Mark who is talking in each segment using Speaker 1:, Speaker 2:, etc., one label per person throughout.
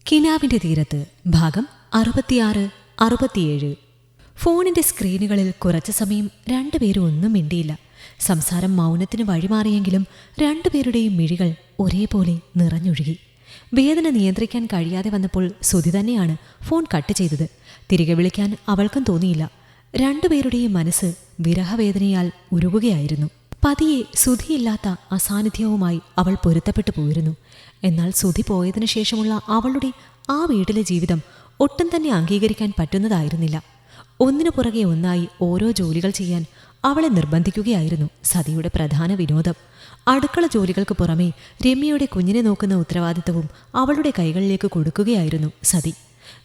Speaker 1: കിനാവിൻ്റെ തീരത്ത് ഭാഗം 66, 67. ഫോണിൻ്റെ സ്ക്രീനുകളിൽ കുറച്ചു സമയം രണ്ടുപേരും ഒന്നും മിണ്ടിയില്ല. സംസാരം മൗനത്തിന് വഴിമാറിയെങ്കിലും രണ്ടുപേരുടെയും മിഴികൾ ഒരേപോലെ നിറഞ്ഞൊഴുകി. വേദന നിയന്ത്രിക്കാൻ കഴിയാതെ വന്നപ്പോൾ സുധി തന്നെയാണ് ഫോൺ കട്ട് ചെയ്തത്. തിരികെ വിളിക്കാൻ അവൾക്കും തോന്നിയില്ല. രണ്ടുപേരുടെയും മനസ്സ് വിരഹവേദനയാൽ ഉരുകുകയായിരുന്നു. പതിയെ സുധിയില്ലാത്ത അസാന്നിധ്യവുമായി അവൾ പൊരുത്തപ്പെട്ടു പോയിരുന്നു. എന്നാൽ സുധി പോയതിനു ശേഷമുള്ള അവളുടെ ആ വീട്ടിലെ ജീവിതം ഒട്ടും തന്നെ അംഗീകരിക്കാൻ പറ്റുന്നതായിരുന്നില്ല. ഒന്നിനു പുറകെ ഒന്നായി ഓരോ ജോലികൾ ചെയ്യാൻ അവളെ നിർബന്ധിക്കുകയായിരുന്നു സതിയുടെ പ്രധാന വിനോദം. അടുക്കള ജോലികൾക്ക് പുറമെ രമ്യയുടെ കുഞ്ഞിനെ നോക്കുന്ന ഉത്തരവാദിത്തവും അവളുടെ കൈകളിലേക്ക് കൊടുക്കുകയായിരുന്നു സതി.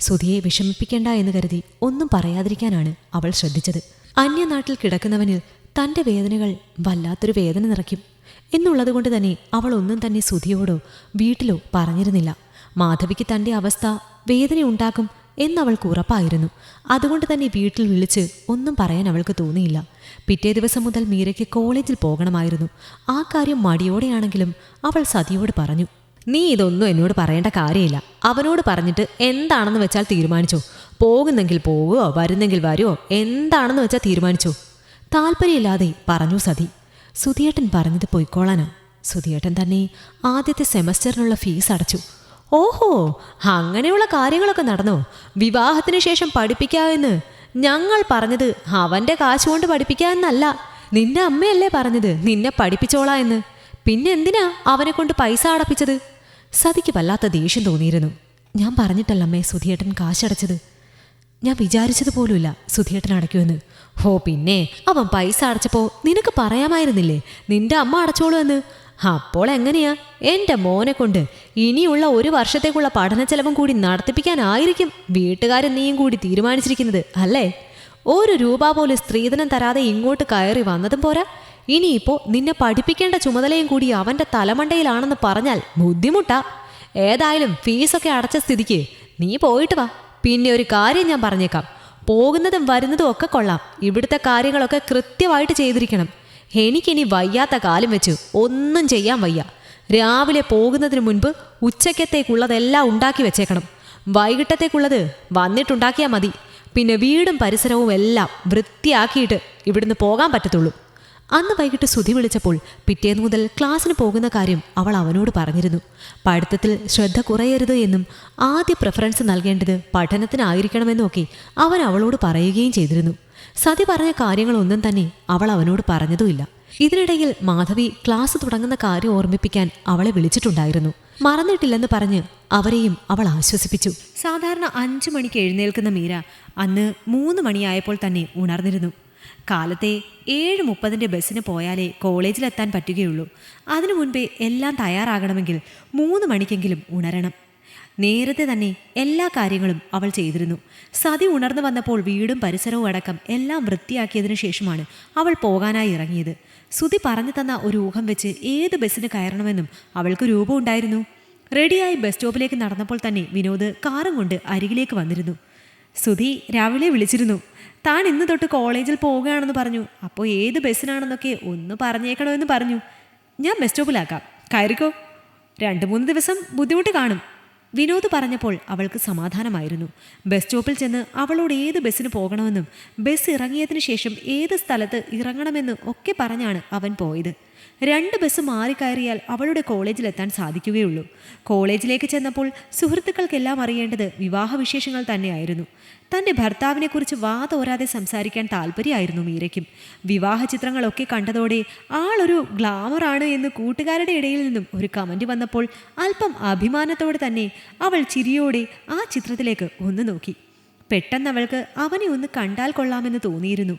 Speaker 1: സുധിയെ വിഷമിപ്പിക്കേണ്ട എന്ന് കരുതി ഒന്നും പറയാതിരിക്കാനാണ് അവൾ ശ്രദ്ധിച്ചത്. അന്യനാട്ടിൽ കിടക്കുന്നവനിൽ തൻ്റെ വേദനകൾ വല്ലാത്തൊരു വേദന നിറയ്ക്കും എന്നുള്ളതുകൊണ്ട് തന്നെ അവൾ ഒന്നും തന്നെ സുധിയോടോ വീട്ടിലോ പറഞ്ഞിരുന്നില്ല. മാധവിക്ക് തൻ്റെ അവസ്ഥ വേദനയുണ്ടാക്കും എന്നവൾക്ക് ഉറപ്പായിരുന്നു. അതുകൊണ്ട് തന്നെ വീട്ടിൽ വിളിച്ച് ഒന്നും പറയാൻ അവൾക്ക് തോന്നിയില്ല. പിറ്റേ ദിവസം മുതൽ മീരയ്ക്ക് കോളേജിൽ പോകണമായിരുന്നു. ആ കാര്യം മടിയോടെയാണെങ്കിലും അവൾ സതിയോട് പറഞ്ഞു. നീ ഇതൊന്നും എന്നോട് പറയേണ്ട കാര്യമില്ല. അവനോട് പറഞ്ഞിട്ട് എന്താണെന്ന് വെച്ചാൽ തീരുമാനിച്ചോ. പോകുന്നെങ്കിൽ പോകുമോ, വരുന്നെങ്കിൽ വരുമോ, എന്താണെന്ന് വെച്ചാൽ തീരുമാനിച്ചോ. താല്പര്യമില്ലാതെ പറഞ്ഞു സതി. സുധിയേട്ടൻ പറഞ്ഞത് പൊയ്ക്കോളാനോ? സുധിയേട്ടൻ തന്നെ ആദ്യത്തെ സെമസ്റ്ററിനുള്ള ഫീസ് അടച്ചു. ഓഹോ, അങ്ങനെയുള്ള കാര്യങ്ങളൊക്കെ നടന്നോ? വിവാഹത്തിന് ശേഷം പഠിപ്പിക്കാമെന്ന് ഞങ്ങൾ പറഞ്ഞത് അവൻ്റെ കാശുകൊണ്ട് പഠിപ്പിക്കാമെന്നല്ല. നിന്റെ അമ്മയല്ലേ പറഞ്ഞത് നിന്നെ പഠിപ്പിച്ചോളാ എന്ന്. പിന്നെ എന്തിനാ അവനെ കൊണ്ട് പൈസ അടപ്പിച്ചത്? സതിക്ക് വല്ലാത്ത ദേഷ്യം തോന്നിയിരുന്നു. ഞാൻ പറഞ്ഞിട്ടല്ലമ്മേ സുധിയേട്ടൻ കാശടച്ചത്. ഞാൻ വിചാരിച്ചതുപോലുമില്ല സുധിയേട്ടൻ അടയ്ക്കുമെന്ന്. ഹോ, പിന്നെ അവൻ പൈസ അടച്ചപ്പോൾ നിനക്ക് പറയാമായിരുന്നില്ലേ നിന്റെ അമ്മ അടച്ചോളൂ എന്ന്? അപ്പോൾ എങ്ങനെയാ? എൻ്റെ മോനെ കൊണ്ട് ഇനിയുള്ള 1 വർഷത്തേക്കുള്ള പഠന ചെലവും കൂടി നടത്തിപ്പിക്കാനായിരിക്കും വീട്ടുകാരും നീയും കൂടി തീരുമാനിച്ചിരിക്കുന്നത് അല്ലേ? 1 രൂപ പോലും സ്ത്രീധനം തരാതെ ഇങ്ങോട്ട് കയറി വന്നതും പോരാ, ഇനിയിപ്പോൾ നിന്നെ പഠിപ്പിക്കേണ്ട ചുമതലയും കൂടി അവൻ്റെ തലമണ്ടയിലാണെന്ന് പറഞ്ഞാൽ ബുദ്ധിമുട്ടാ. ഏതായാലും ഫീസൊക്കെ അടച്ച സ്ഥിതിക്ക് നീ പോയിട്ട് വാ. പിന്നെ ഒരു കാര്യം ഞാൻ പറഞ്ഞേക്കാം, പോകുന്നതും വരുന്നതും ഒക്കെ കൊള്ളാം, ഇവിടുത്തെ കാര്യങ്ങളൊക്കെ കൃത്യമായിട്ട് ചെയ്തിരിക്കണം. എനിക്കിനി വയ്യാത്ത കാലം വെച്ച് ഒന്നും ചെയ്യാൻ വയ്യ. രാവിലെ പോകുന്നതിന് മുൻപ് ഉച്ചക്കത്തേക്കുള്ളതെല്ലാം ഉണ്ടാക്കി വെച്ചേക്കണം. വൈകിട്ടത്തേക്കുള്ളത് വന്നിട്ടുണ്ടാക്കിയാൽ മതി. പിന്നെ വീടും പരിസരവും എല്ലാം വൃത്തിയാക്കിയിട്ട് ഇവിടുന്ന് പോകാൻ പറ്റത്തുള്ളൂ. അന്ന് വൈകിട്ട് സുധി വിളിച്ചപ്പോൾ പിറ്റേന്ന് മുതൽ ക്ലാസ്സിന് പോകുന്ന കാര്യം അവൾ അവനോട് പറഞ്ഞിരുന്നു. പഠിത്തത്തിൽ ശ്രദ്ധ കുറയരുത് എന്നും ആദ്യ പ്രിഫറൻസ് നൽകേണ്ടത് പഠനത്തിനായിരിക്കണമെന്നും ഒക്കെ അവൻ അവളോട് പറയുകയും ചെയ്തിരുന്നു. സതി പറഞ്ഞ കാര്യങ്ങളൊന്നും തന്നെ അവൾ അവനോട് പറഞ്ഞതുമില്ല. ഇതിനിടയിൽ മാധവി ക്ലാസ് തുടങ്ങുന്ന കാര്യം ഓർമ്മിപ്പിക്കാൻ അവളെ വിളിച്ചിട്ടുണ്ടായിരുന്നു. മറന്നിട്ടില്ലെന്ന് പറഞ്ഞ് അവരെയും അവൾ ആശ്വസിപ്പിച്ചു. സാധാരണ 5 മണിക്ക് എഴുന്നേൽക്കുന്ന മീര അന്ന് 3 മണിയായപ്പോൾ തന്നെ ഉണർന്നിരുന്നു. കാലത്തെ 7:30 ബസ്സിന് പോയാലേ കോളേജിലെത്താൻ പറ്റുകയുള്ളൂ. അതിനു മുൻപേ എല്ലാം തയ്യാറാകണമെങ്കിൽ 3 മണിക്കെങ്കിലും ഉണരണം. നേരത്തെ തന്നെ എല്ലാ കാര്യങ്ങളും അവൾ ചെയ്തിരുന്നു. സതി ഉണർന്നു വന്നപ്പോൾ വീടും പരിസരവും അടക്കം എല്ലാം വൃത്തിയാക്കിയതിനു ശേഷമാണ് അവൾ പോകാനായി ഇറങ്ങിയത്. സുധി പറഞ്ഞു തന്ന ഒരു ഊഹം വെച്ച് ഏത് ബസ്സിന് കയറണമെന്നും അവൾക്ക് രൂപം ഉണ്ടായിരുന്നു. റെഡിയായി ബസ് സ്റ്റോപ്പിലേക്ക് നടന്നപ്പോൾ തന്നെ വിനോദ് കാറും കൊണ്ട് അരികിലേക്ക് വന്നിരുന്നു. സുധി രാവിലെ വിളിച്ചിരുന്നു. താൻ ഇന്ന് തൊട്ട് കോളേജിൽ പോവുകയാണെന്ന് പറഞ്ഞു. അപ്പോൾ ഏത് ബസ്സിനാണെന്നൊക്കെ ഒന്ന് പറഞ്ഞേക്കണമെന്ന് പറഞ്ഞു. ഞാൻ ബസ് സ്റ്റോപ്പിലാക്കാം, കയറിക്കോ. 2-3 ദിവസം ബുദ്ധിമുട്ട് കാണും. വിനോദ് പറഞ്ഞപ്പോൾ അവൾക്ക് സമാധാനമായിരുന്നു. ബസ് സ്റ്റോപ്പിൽ ചെന്ന് അവളോട് ഏത് ബസ്സിന് പോകണമെന്നും ബസ് ഇറങ്ങിയതിനു ശേഷം ഏത് സ്ഥലത്ത് ഇറങ്ങണമെന്നും ഒക്കെ പറഞ്ഞാണ് അവൻ പോയത്. 2 ബസ് മാറിക്കയറിയാൽ അവളുടെ കോളേജിലെത്താൻ സാധിക്കുകയുള്ളൂ. കോളേജിലേക്ക് ചെന്നപ്പോൾ സുഹൃത്തുക്കൾക്കെല്ലാം അറിയേണ്ടത് വിവാഹവിശേഷങ്ങൾ തന്നെയായിരുന്നു. തൻ്റെ ഭർത്താവിനെക്കുറിച്ച് വാതോരാതെ സംസാരിക്കാൻ താല്പര്യമായിരുന്നു മീരയ്ക്കും. വിവാഹ ചിത്രങ്ങളൊക്കെ കണ്ടതോടെ ആളൊരു ഗ്ലാമറാണ് എന്ന് കൂട്ടുകാരുടെ ഇടയിൽ നിന്നും ഒരു കമൻറ്റ് വന്നപ്പോൾ അല്പം അഭിമാനത്തോടെ തന്നെ അവൾ ചിരിയോടെ ആ ചിത്രത്തിലേക്ക് ഒന്ന് നോക്കി. പെട്ടെന്ന് അവൾക്ക് അവനെ ഒന്ന് കണ്ടാൽ കൊള്ളാമെന്ന് തോന്നിയിരുന്നു.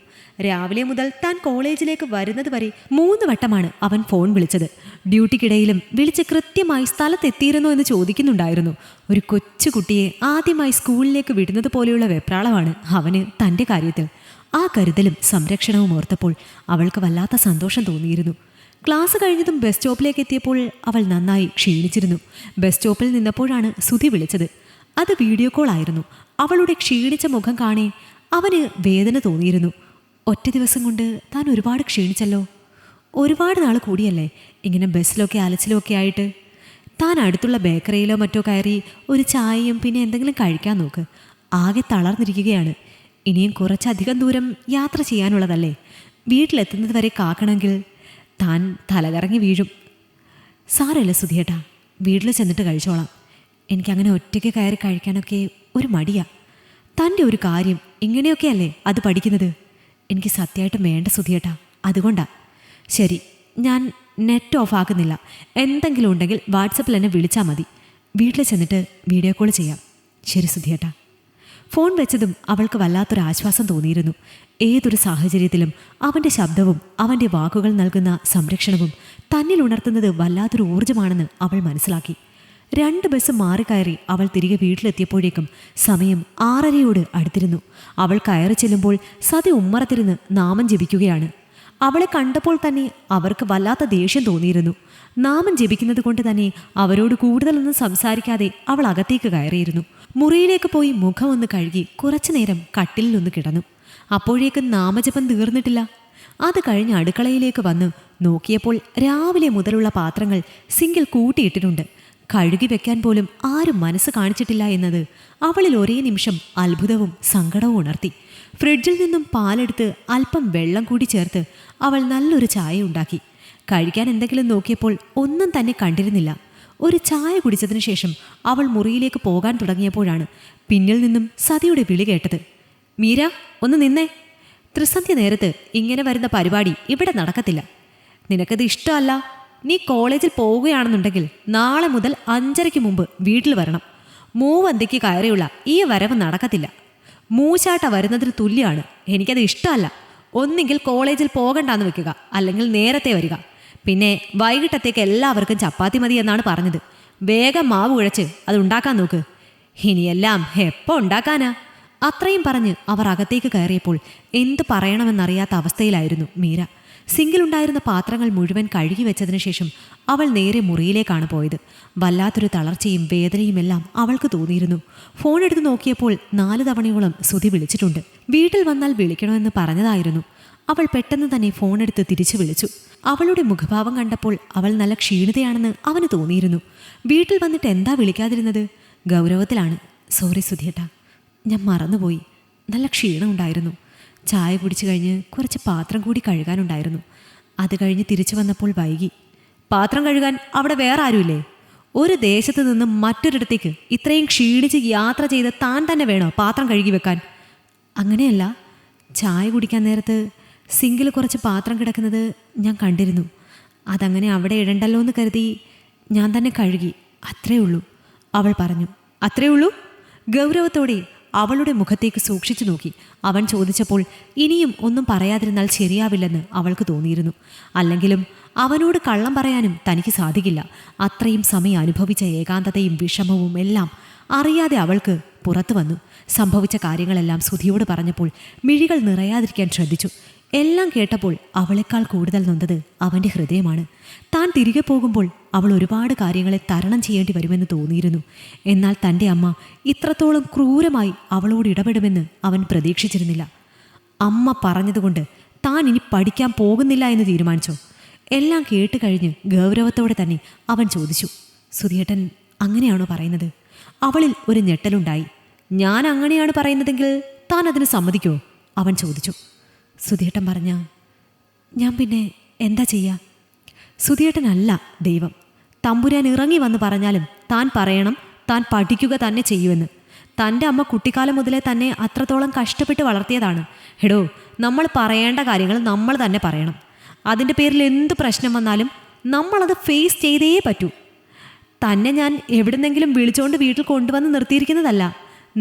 Speaker 1: രാവിലെ മുതൽ താൻ കോളേജിലേക്ക് വരുന്നത് വരെ 3 വട്ടമാണ് അവൻ ഫോൺ വിളിച്ചത്. ഡ്യൂട്ടിക്കിടയിലും വിളിച്ച് കൃത്യമായി സ്ഥലത്തെത്തിയിരുന്നോ എന്ന് ചോദിക്കുന്നുണ്ടായിരുന്നു. ഒരു കൊച്ചുകുട്ടിയെ ആദ്യമായി സ്കൂളിലേക്ക് വിടുന്നത് പോലെയുള്ള വെപ്രാളമാണ് അവന് തൻ്റെ കാര്യത്തിൽ. ആ കരുതലും സംരക്ഷണവും ഓർത്തപ്പോൾ അവൾക്ക് വല്ലാത്ത സന്തോഷം തോന്നിയിരുന്നു. ക്ലാസ് കഴിഞ്ഞതും ബസ് സ്റ്റോപ്പിലേക്ക് എത്തിയപ്പോൾ അവൾ നന്നായി ക്ഷീണിച്ചിരുന്നു. ബസ് സ്റ്റോപ്പിൽ നിന്നപ്പോഴാണ് സുധി വിളിച്ചത്. അത് വീഡിയോ കോൾ ആയിരുന്നു. അവളുടെ ക്ഷീണിച്ച മുഖം കാണേ അവന് വേദന തോന്നിയിരുന്നു. ഒറ്റ ദിവസം കൊണ്ട് താൻ ഒരുപാട് ക്ഷീണിച്ചല്ലോ. ഒരുപാട് നാൾ കൂടിയല്ലേ ഇങ്ങനെ ബസ്സിലൊക്കെ അലച്ചിലൊക്കെ ആയിട്ട്. താൻ അടുത്തുള്ള ബേക്കറിയിലോ മറ്റോ കയറി ഒരു ചായയും പിന്നെ എന്തെങ്കിലും കഴിക്കാൻ നോക്ക്. ആകെ തളർന്നിരിക്കുകയാണ്. ഇനിയും കുറച്ചധികം ദൂരം യാത്ര ചെയ്യാനുള്ളതല്ലേ. വീട്ടിലെത്തുന്നത് വരെ കാക്കണമെങ്കിൽ താൻ തലകറങ്ങി വീഴും. സാരല്ല സുധിയേട്ടാ, വീട്ടിൽ ചെന്നിട്ട് കഴിച്ചോളാം. എനിക്കങ്ങനെ ഒറ്റയ്ക്ക് കയറി കഴിക്കാനൊക്കെ ഒരു മടിയാ. തൻ്റെ ഒരു കാര്യം ഇങ്ങനെയൊക്കെയല്ലേ അത് പഠിക്കുന്നത്? എനിക്ക് സത്യമായിട്ടും വേണ്ട സുധിയേട്ടാ, അതുകൊണ്ടാ. ശരി, ഞാൻ നെറ്റ് ഓഫ് ആക്കുന്നില്ല. എന്തെങ്കിലും ഉണ്ടെങ്കിൽ വാട്സപ്പിൽ എന്നെ വിളിച്ചാൽ മതി. വീട്ടിൽ ചെന്നിട്ട് വീഡിയോ കോൾ ചെയ്യാം. ശരി സുധിയേട്ടാ. ഫോൺ വെച്ചതും അവൾക്ക് വല്ലാത്തൊരു ആശ്വാസം തോന്നിയിരുന്നു. ഏതൊരു സാഹചര്യത്തിലും അവൻ്റെ ശബ്ദവും അവൻ്റെ വാക്കുകൾ നൽകുന്ന സംരക്ഷണവും തന്നിൽ ഉണർത്തുന്നത് വല്ലാത്തൊരു ഊർജ്ജമാണെന്ന് അവൾ മനസ്സിലാക്കി. 2 ബസ് മാറിക്കയറി അവൾ തിരികെ വീട്ടിലെത്തിയപ്പോഴേക്കും സമയം 6:30 അടുത്തിരുന്നു. അവൾ കയറി ചെല്ലുമ്പോൾ സതി ഉമ്മറത്തിരുന്ന് നാമം ജപിക്കുകയാണ്. അവളെ കണ്ടപ്പോൾ തന്നെ അവർക്ക് വല്ലാത്ത ദേഷ്യം തോന്നിയിരുന്നു. നാമം ജപിക്കുന്നത് കൊണ്ട് തന്നെ അവരോട് കൂടുതലൊന്നും സംസാരിക്കാതെ അവൾ അകത്തേക്ക് കയറിയിരുന്നു. മുറിയിലേക്ക് പോയി മുഖം ഒന്ന് കഴുകി കുറച്ചുനേരം കട്ടിലിലൊന്ന് കിടന്നു. അപ്പോഴേക്കും നാമജപം തീർന്നിട്ടില്ല. അത് കഴിഞ്ഞ് അടുക്കളയിലേക്ക് വന്ന് നോക്കിയപ്പോൾ രാവിലെ മുതലുള്ള പാത്രങ്ങൾ സിങ്കിൽ കൂട്ടിയിട്ടിട്ടുണ്ട്. കഴുകി വെക്കാൻ പോലും ആരും മനസ്സ് കാണിച്ചിട്ടില്ല എന്നത് അവളിൽ ഒരേ നിമിഷം അത്ഭുതവും സങ്കടവും ഉണർത്തി. ഫ്രിഡ്ജിൽ നിന്നും പാലെടുത്ത് അല്പം വെള്ളം കൂടി ചേർത്ത് അവൾ നല്ലൊരു ചായ ഉണ്ടാക്കി. കഴിക്കാൻ എന്തെങ്കിലും നോക്കിയപ്പോൾ ഒന്നും തന്നെ കണ്ടിരുന്നില്ല. ഒരു ചായ കുടിച്ചതിന് ശേഷം അവൾ മുറിയിലേക്ക് പോകാൻ തുടങ്ങിയപ്പോഴാണ് പിന്നിൽ നിന്നും സതിയുടെ വിളി കേട്ടത്. മീര, ഒന്ന് നിന്നേ. ത്രിസന്ധ്യ നേരത്ത് ഇങ്ങനെ വരുന്ന പരിപാടി ഇവിടെ നടക്കത്തില്ല. നിനക്കത് ഇഷ്ടമല്ല. നീ കോളേജിൽ പോവുകയാണെന്നുണ്ടെങ്കിൽ നാളെ മുതൽ 5:30 മുമ്പ് വീട്ടിൽ വരണം. മൂവന്തിക്ക് കയറിയുള്ള ഈ വരവ് നടക്കത്തില്ല. മൂശാട്ട വരുന്നതിന് തുല്യമാണ്. എനിക്കത് ഇഷ്ടമല്ല. ഒന്നെങ്കിൽ കോളേജിൽ പോകണ്ടെന്ന് വെക്കുക, അല്ലെങ്കിൽ നേരത്തെ വരിക. പിന്നെ വൈകിട്ടത്തേക്ക് എല്ലാവർക്കും ചപ്പാത്തി മതി എന്നാണ് പറഞ്ഞത്. വേഗം മാവ് കുഴച്ച് അത് ഉണ്ടാക്കാൻ നോക്ക്. ഇനിയെല്ലാം എപ്പോൾ ഉണ്ടാക്കാനാ? അത്രയും പറഞ്ഞ് അവർ അകത്തേക്ക് കയറിയപ്പോൾ എന്ത് പറയണമെന്നറിയാത്ത അവസ്ഥയിലായിരുന്നു മീര. സിങ്കിലുണ്ടായിരുന്ന പാത്രങ്ങൾ മുഴുവൻ കഴുകി വെച്ചതിന് ശേഷം അവൾ നേരെ മുറിയിലേക്കാണ് പോയത്. വല്ലാത്തൊരു തളർച്ചയും വേദനയുമെല്ലാം അവൾക്ക് തോന്നിയിരുന്നു. ഫോൺ എടുത്ത് നോക്കിയപ്പോൾ 4 തവണയോളം സുധി വിളിച്ചിട്ടുണ്ട്. വീട്ടിൽ വന്നാൽ വിളിക്കണമെന്ന് പറഞ്ഞതായിരുന്നു. അവൾ പെട്ടെന്ന് തന്നെ ഫോൺ എടുത്ത് തിരിച്ചു വിളിച്ചു. അവളുടെ മുഖഭാവം കണ്ടപ്പോൾ അവൾ നല്ല ക്ഷീണിതയാണെന്ന് അവന് തോന്നിയിരുന്നു. വീട്ടിൽ വന്നിട്ട് എന്താ വിളിക്കാതിരുന്നത്? ഗൗരവത്തിലാണ്. സോറി സുധിയേട്ടാ, ഞാൻ മറന്നുപോയി. നല്ല ക്ഷീണമുണ്ടായിരുന്നു. ചായ കുടിച്ചു കഴിഞ്ഞ് കുറച്ച് പാത്രം കൂടി കഴുകാനുണ്ടായിരുന്നു. അത് കഴിഞ്ഞ് തിരിച്ചു വന്നപ്പോൾ വൈകി. പാത്രം കഴുകാൻ അവിടെ വേറെ ആരുമില്ലേ? ഒരു ദേശത്ത് നിന്നും മറ്റൊരിടത്തേക്ക് ഇത്രയും ക്ഷീണിച്ച് യാത്ര ചെയ്ത് താൻ തന്നെ വേണോ പാത്രം കഴുകി വെക്കാൻ? അങ്ങനെയല്ല, ചായ കുടിക്കാൻ നേരത്ത് സിങ്കിൽ കുറച്ച് പാത്രം കിടക്കുന്നത് ഞാൻ കണ്ടിരുന്നു. അതങ്ങനെ അവിടെ ഇടണ്ടല്ലോ എന്ന് കരുതി ഞാൻ തന്നെ കഴുകി. അത്രേ ഉള്ളൂ, അവൾ പറഞ്ഞു. അത്രേ ഉള്ളൂ? ഗൗരവത്തോടെ അവളുടെ മുഖത്തേക്ക് സൂക്ഷിച്ചു നോക്കി. അവൻ ചോദിച്ചപ്പോൾ ഇനിയും ഒന്നും പറയാതിരുന്നാൽ ശരിയാവില്ലെന്ന് അവൾക്ക് തോന്നിയിരുന്നു. അല്ലെങ്കിലും അവനോട് കള്ളം പറയാനും തനിക്ക് സാധിക്കില്ല. അത്രയും സമയം അനുഭവിച്ച ഏകാന്തതയും വിഷമവും എല്ലാം അറിയാതെ അവൾക്ക് പുറത്തു വന്നു. സംഭവിച്ച കാര്യങ്ങളെല്ലാം സുധിയോട് പറഞ്ഞപ്പോൾ മിഴികൾ നിറയാതിരിക്കാൻ ശ്രദ്ധിച്ചു. എല്ലാം കേട്ടപ്പോൾ അവളെക്കാൾ കൂടുതൽ നൊന്തത് അവൻ്റെ ഹൃദയമാണ്. താൻ തിരികെ പോകുമ്പോൾ അവൾ ഒരുപാട് കാര്യങ്ങളെ തരണം ചെയ്യേണ്ടി വരുമെന്ന് തോന്നിയിരുന്നു. എന്നാൽ തൻ്റെ അമ്മ ഇത്രത്തോളം ക്രൂരമായി അവളോട് ഇടപെടുമെന്ന് അവൻ പ്രതീക്ഷിച്ചിരുന്നില്ല. അമ്മ പറഞ്ഞതുകൊണ്ട് താൻ ഇനി പഠിക്കാൻ പോകുന്നില്ല എന്ന് തീരുമാനിച്ചോ? എല്ലാം കേട്ട് കഴിഞ്ഞ് ഗൗരവത്തോടെ തന്നെ അവൻ ചോദിച്ചു. സുധിയേട്ടൻ അങ്ങനെയാണോ പറയുന്നത്? അവളിൽ ഒരു ഞെട്ടലുണ്ടായി. ഞാൻ അങ്ങനെയാണ് പറയുന്നതെങ്കിൽ താൻ അതിന് സമ്മതിക്കോ? അവൻ ചോദിച്ചു. സുധിയേട്ടൻ പറഞ്ഞ ഞാൻ പിന്നെ എന്താ ചെയ്യുക? സുധിയേട്ടനല്ല ദൈവം. തമ്പുരാൻ ഇറങ്ങി വന്ന് പറഞ്ഞാലും താൻ പറയണം താൻ പഠിക്കുക തന്നെ ചെയ്യുമെന്ന്. തൻ്റെ അമ്മ കുട്ടിക്കാലം മുതലേ തന്നെ അത്രത്തോളം കഷ്ടപ്പെട്ട് വളർത്തിയതാണ്. എടോ, നമ്മൾ പറയേണ്ട കാര്യങ്ങൾ നമ്മൾ തന്നെ പറയണം. അതിൻ്റെ പേരിൽ എന്ത് പ്രശ്നം വന്നാലും നമ്മളത് ഫേസ് ചെയ്തേ പറ്റൂ. തന്നെ ഞാൻ എവിടുന്നെങ്കിലും വിളിച്ചുകൊണ്ട് വീട്ടിൽ കൊണ്ടുവന്ന് നിർത്തിയിരിക്കുന്നതല്ല.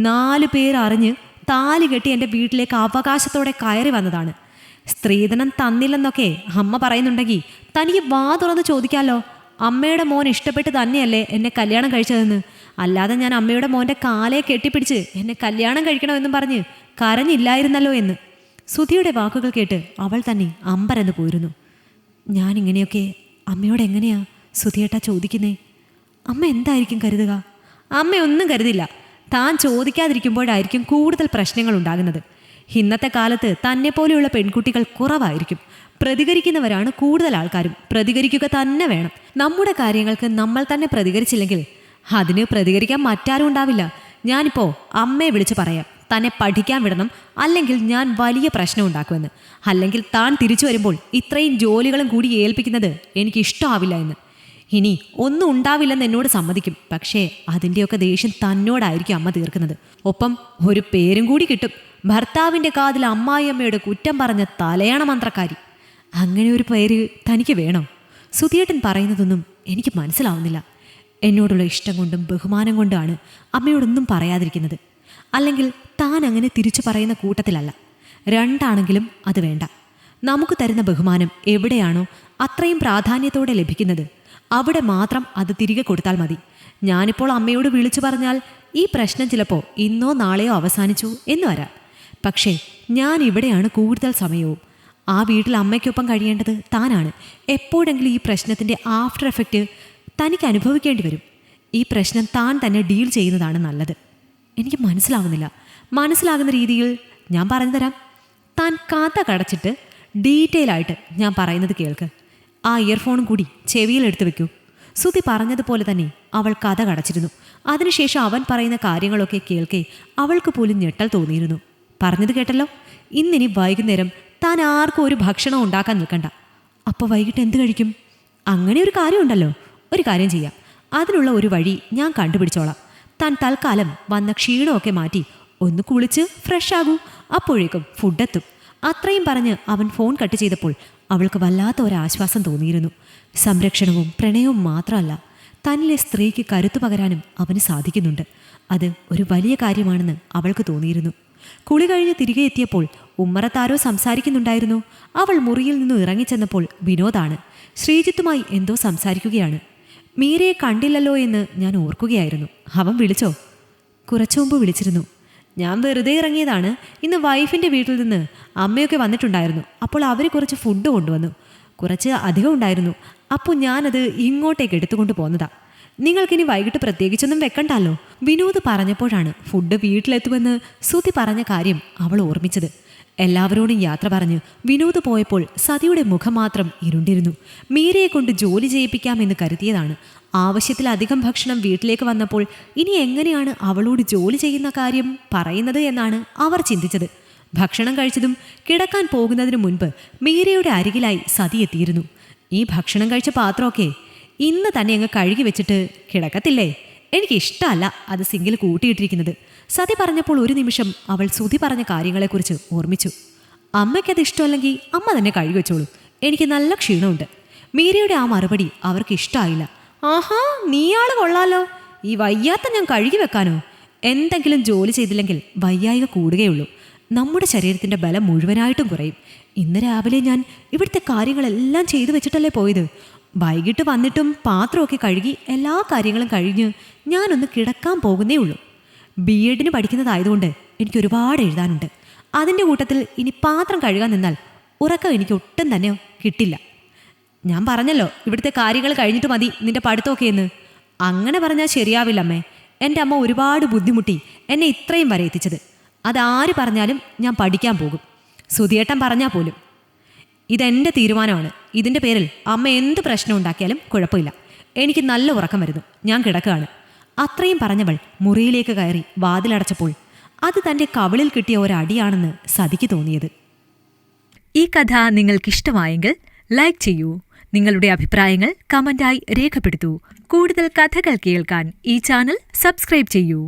Speaker 1: 4 പേർ അറിഞ്ഞ് താലി കെട്ടി എൻ്റെ വീട്ടിലേക്ക് അവകാശത്തോടെ കയറി വന്നതാണ്. സ്ത്രീധനം തന്നില്ലെന്നൊക്കെ അമ്മ പറയുന്നുണ്ടെങ്കിൽ തനിക്ക് വാ തുറന്ന് ചോദിക്കാമല്ലോ. അമ്മയുടെ മോൻ ഇഷ്ടപ്പെട്ട് തന്നെയല്ലേ എന്നെ കല്യാണം കഴിച്ചതെന്ന്. അല്ലാതെ ഞാൻ അമ്മയുടെ മോൻ്റെ കാലയെ കെട്ടിപ്പിടിച്ച് എന്നെ കല്യാണം കഴിക്കണമെന്നും പറഞ്ഞ് കരഞ്ഞില്ലായിരുന്നല്ലോ എന്ന്. സുധിയുടെ വാക്കുകൾ കേട്ട് അവൾ തന്നെ അമ്പരന്ന് പോയിരുന്നു. ഞാനിങ്ങനെയൊക്കെ അമ്മയോട് എങ്ങനെയാ സുധിയേട്ടാ ചോദിക്കുന്നേ? അമ്മ എന്തായിരിക്കും കരുതുക? അമ്മയൊന്നും കരുതില്ല. താൻ ചോദിക്കാതിരിക്കുമ്പോഴായിരിക്കും കൂടുതൽ പ്രശ്നങ്ങൾ ഉണ്ടാകുന്നത്. ഇന്നത്തെ കാലത്ത് തന്നെ പോലെയുള്ള പെൺകുട്ടികൾ കുറവായിരിക്കും. പ്രതികരിക്കുന്നവരാണ് കൂടുതൽ ആൾക്കാരും. പ്രതികരിക്കുക തന്നെ വേണം. നമ്മുടെ കാര്യങ്ങൾക്ക് നമ്മൾ തന്നെ പ്രതികരിച്ചില്ലെങ്കിൽ അതിന് പ്രതികരിക്കാൻ മറ്റാരും ഉണ്ടാവില്ല. ഞാനിപ്പോൾ അമ്മയെ വിളിച്ചു പറയാം, തന്നെ പഠിക്കാൻ വിടണം, അല്ലെങ്കിൽ ഞാൻ വലിയ പ്രശ്നം ഉണ്ടാക്കുമെന്ന്. അല്ലെങ്കിൽ താൻ തിരിച്ചു വരുമ്പോൾ ഇത്രയും ജോലികളും കൂടി ഏൽപ്പിക്കുന്നത് എനിക്ക് ഇഷ്ടമാവില്ല എന്ന്. ഇനി ഒന്നും ഉണ്ടാവില്ലെന്ന് എന്നോട് സമ്മതിക്കും. പക്ഷേ അതിൻ്റെയൊക്കെ ദേഷ്യം തന്നോടായിരിക്കും അമ്മ തീർക്കുന്നത്. ഒപ്പം ഒരു പേരും കൂടി കിട്ടും, ഭർത്താവിൻ്റെ കാതിൽ അമ്മായിയമ്മയുടെ കുറ്റം പറഞ്ഞ തലയാണ മന്ത്രക്കാരി. അങ്ങനെ ഒരു പേര് തനിക്ക് വേണോ? സുധിയേട്ടൻ പറയുന്നതൊന്നും എനിക്ക് മനസ്സിലാവുന്നില്ല. എന്നോടുള്ള ഇഷ്ടം കൊണ്ടും ബഹുമാനം കൊണ്ടാണ് അമ്മയോടൊന്നും പറയാതിരിക്കുന്നത്. അല്ലെങ്കിൽ താൻ അങ്ങനെ തിരിച്ചു പറയുന്ന കൂട്ടത്തിലല്ല. രണ്ടാണെങ്കിലും അത് വേണ്ട. നമുക്ക് തരുന്ന ബഹുമാനം എവിടെയാണോ അത്രയും പ്രാധാന്യത്തോടെ ലഭിക്കുന്നത് അവിടെ മാത്രം അത് തിരികെ കൊടുത്താൽ മതി. ഞാനിപ്പോൾ അമ്മയോട് വിളിച്ചു പറഞ്ഞാൽ ഈ പ്രശ്നം ചിലപ്പോൾ ഇന്നോ നാളെയോ അവസാനിച്ചു എന്ന് വരാം. പക്ഷേ ഞാൻ ഇവിടെയാണ് കൂടുതൽ സമയവും. ആ വീട്ടിൽ അമ്മയ്ക്കൊപ്പം കഴിയേണ്ടത് താനാണ്. എപ്പോഴെങ്കിലും ഈ പ്രശ്നത്തിൻ്റെ ആഫ്റ്റർ എഫക്റ്റ് തനിക്ക് അനുഭവിക്കേണ്ടി വരും. ഈ പ്രശ്നം താൻ തന്നെ ഡീൽ ചെയ്യുന്നതാണ് നല്ലത്. എനിക്ക് മനസ്സിലാവുന്നില്ല. മനസ്സിലാകുന്ന രീതിയിൽ ഞാൻ പറഞ്ഞു തരാം. താൻ കഥ കടച്ചിട്ട് ഡീറ്റെയിൽ ആയിട്ട് ഞാൻ പറയുന്നത് കേൾക്ക്. ആ ഇയർഫോണും കൂടി ചെവിയിലെടുത്ത് വെക്കൂ. സുധി പറഞ്ഞതുപോലെ തന്നെ അവൾ കഥ കടച്ചിരുന്നു. അതിനുശേഷം അവൻ പറയുന്ന കാര്യങ്ങളൊക്കെ കേൾക്കെ അവൾക്ക് പോലും ഞെട്ടൽ തോന്നിയിരുന്നു. പറഞ്ഞത് കേട്ടല്ലോ, ഇന്നിനി വൈകുന്നേരം താൻ ആർക്കും ഒരു ഭക്ഷണം ഉണ്ടാക്കാൻ നിൽക്കണ്ട. അപ്പോൾ വൈകിട്ട് എന്ത് കഴിക്കും? അങ്ങനെ ഒരു കാര്യമുണ്ടല്ലോ. ഒരു കാര്യം ചെയ്യാം, അതിനുള്ള ഒരു വഴി ഞാൻ കണ്ടുപിടിച്ചോളാം. താൻ തൽക്കാലം വന്ന ക്ഷീണമൊക്കെ മാറ്റി ഒന്ന് കുളിച്ച് ഫ്രഷ് ആകൂ. അപ്പോഴേക്കും ഫുഡെത്തും. അത്രയും പറഞ്ഞ് അവൻ ഫോൺ കട്ട് ചെയ്തപ്പോൾ അവൾക്ക് വല്ലാത്ത ഒരാശ്വാസം തോന്നിയിരുന്നു. സംരക്ഷണവും പ്രണയവും മാത്രമല്ല, തന്നിലെ സ്ത്രീക്ക് കരുത്തു പകരാനും അവന് സാധിക്കുന്നുണ്ട്. അത് ഒരു വലിയ കാര്യമാണെന്ന് അവൾക്ക് തോന്നിയിരുന്നു. കുളി കഴിഞ്ഞ് തിരികെ എത്തിയപ്പോൾ ഉമ്മറത്താരോ സംസാരിക്കുന്നുണ്ടായിരുന്നു. അവൾ മുറിയിൽ നിന്നും ഇറങ്ങിച്ചെന്നപ്പോൾ വിനോദാണ്. ശ്രീജിത്തുമായി എന്തോ സംസാരിക്കുകയാണ്. മീരയെ കണ്ടില്ലല്ലോ എന്ന് ഞാൻ ഓർക്കുകയായിരുന്നു. അവൻ വിളിച്ചോ? കുറച്ചു മുമ്പ് വിളിച്ചിരുന്നു. ഞാൻ വെറുതെ ഇറങ്ങിയതാണ്. ഇന്ന് വൈഫിൻ്റെ വീട്ടിൽ നിന്ന് അമ്മയൊക്കെ വന്നിട്ടുണ്ടായിരുന്നു. അപ്പോൾ അവർ കുറച്ച് ഫുഡ് കൊണ്ടുവന്നു. കുറച്ച് അധികം ഉണ്ടായിരുന്നു. അപ്പോൾ ഞാനത് ഇങ്ങോട്ടേക്ക് എടുത്തുകൊണ്ട് പോന്നതാ. നിങ്ങൾക്കിനി വൈകിട്ട് പ്രത്യേകിച്ചൊന്നും വെക്കണ്ടല്ലോ. വിനോദ് പറഞ്ഞപ്പോഴാണ് ഫുഡ് വീട്ടിലെത്തുമെന്ന് സുധി പറഞ്ഞ കാര്യം അവൾ ഓർമ്മിച്ചത്. എല്ലാവരോടും യാത്ര പറഞ്ഞ് വിനോദ് പോയപ്പോൾ സതിയുടെ മുഖം മാത്രം ഇരുണ്ടിരുന്നു. മീരയെ കൊണ്ട് ജോലി ചെയ്യിപ്പിക്കാമെന്ന് കരുതിയതാണ്. ആവശ്യത്തിലധികം ഭക്ഷണം വീട്ടിലേക്ക് വന്നപ്പോൾ ഇനി എങ്ങനെയാണ് അവളോട് ജോലി ചെയ്യുന്ന കാര്യം പറയുന്നത് എന്നാണ് അവർ ചിന്തിച്ചത്. ഭക്ഷണം കഴിച്ചതും കിടക്കാൻ പോകുന്നതിന് മുൻപ് മീരയുടെ അരികിലായി സതി എത്തിയിരുന്നു. ഈ ഭക്ഷണം കഴിച്ച പാത്രമൊക്കെ ഇന്ന് തന്നെ അങ്ങ് കഴുകി വെച്ചിട്ട് കിടക്കത്തില്ലേ? എനിക്കിഷ്ടമല്ല അത് സിങ്കിൽ കൂട്ടിയിട്ടിരിക്കുന്നത്. സതി പറഞ്ഞപ്പോൾ ഒരു നിമിഷം അവൾ സുധി പറഞ്ഞ കാര്യങ്ങളെക്കുറിച്ച് ഓർമ്മിച്ചു. അമ്മയ്ക്കത് ഇഷ്ടമല്ലെങ്കിൽ അമ്മ തന്നെ കഴുകി വെച്ചോളൂ, എനിക്ക് നല്ല ക്ഷീണമുണ്ട്. മീരയുടെ ആ മറുപടി അവർക്ക് ഇഷ്ടമായില്ല. ആഹാ, നീയാള് കൊള്ളാലോ. ഈ വയ്യാത്ത ഞാൻ കഴുകി വെക്കാനോ? എന്തെങ്കിലും ജോലി ചെയ്തില്ലെങ്കിൽ വയ്യായിക കൂടുകയുള്ളൂ. നമ്മുടെ ശരീരത്തിൻ്റെ ബലം മുഴുവനായിട്ടും കുറയും. ഇന്ന് രാവിലെ ഞാൻ ഇവിടുത്തെ കാര്യങ്ങളെല്ലാം ചെയ്തു വെച്ചിട്ടല്ലേ പോയത്. വൈകിട്ട് വന്നിട്ടും പാത്രമൊക്കെ കഴുകി എല്ലാ കാര്യങ്ങളും കഴിഞ്ഞ് ഞാനൊന്ന് കിടക്കാൻ പോകുന്നേ ഉള്ളൂ. BEdന് പഠിക്കുന്നതായതുകൊണ്ട് എനിക്ക് ഒരുപാട് എഴുതാനുണ്ട്. അതിൻ്റെ കൂട്ടത്തിൽ ഇനി പാത്രം കഴുകാൻ നിന്നാൽ ഉറക്കം എനിക്ക് ഒട്ടും തന്നെ കിട്ടില്ല. ഞാൻ പറഞ്ഞല്ലോ, ഇവിടുത്തെ കാര്യങ്ങൾ കഴിഞ്ഞിട്ട് മതി നിന്റെ പഠിത്തമൊക്കെ എന്ന്. അങ്ങനെ പറഞ്ഞാൽ ശരിയാവില്ലമ്മേ. എൻ്റെ അമ്മ ഒരുപാട് ബുദ്ധിമുട്ടി എന്നെ ഇത്രയും വരെ എത്തിച്ചത്. അതാര് പറഞ്ഞാലും ഞാൻ പഠിക്കാൻ പോകും. സുധിയേട്ടൻ പറഞ്ഞാൽ പോലും. ഇതെൻ്റെ തീരുമാനമാണ്. ഇതിൻ്റെ പേരിൽ അമ്മ എന്ത് പ്രശ്നം ഉണ്ടാക്കിയാലും കുഴപ്പമില്ല. എനിക്ക് നല്ല ഉറക്കം വരുന്നു. ഞാൻ കിടക്കുകയാണ്. അത്രയും പറഞ്ഞവൾ മുറിയിലേക്ക് കയറി വാതിലടച്ചപ്പോൾ അത് തൻ്റെ കവിളിൽ കിട്ടിയ ഒരടിയാണെന്ന് സതിക്ക് തോന്നിയത്. ഈ കഥ നിങ്ങൾക്കിഷ്ടമായെങ്കിൽ ലൈക്ക് ചെയ്യൂ. നിങ്ങളുടെ അഭിപ്രായങ്ങൾ കമന്റായി രേഖപ്പെടുത്തൂ. കൂടുതൽ കഥകൾ കേൾക്കാൻ ഈ ചാനൽ സബ്സ്ക്രൈബ് ചെയ്യൂ.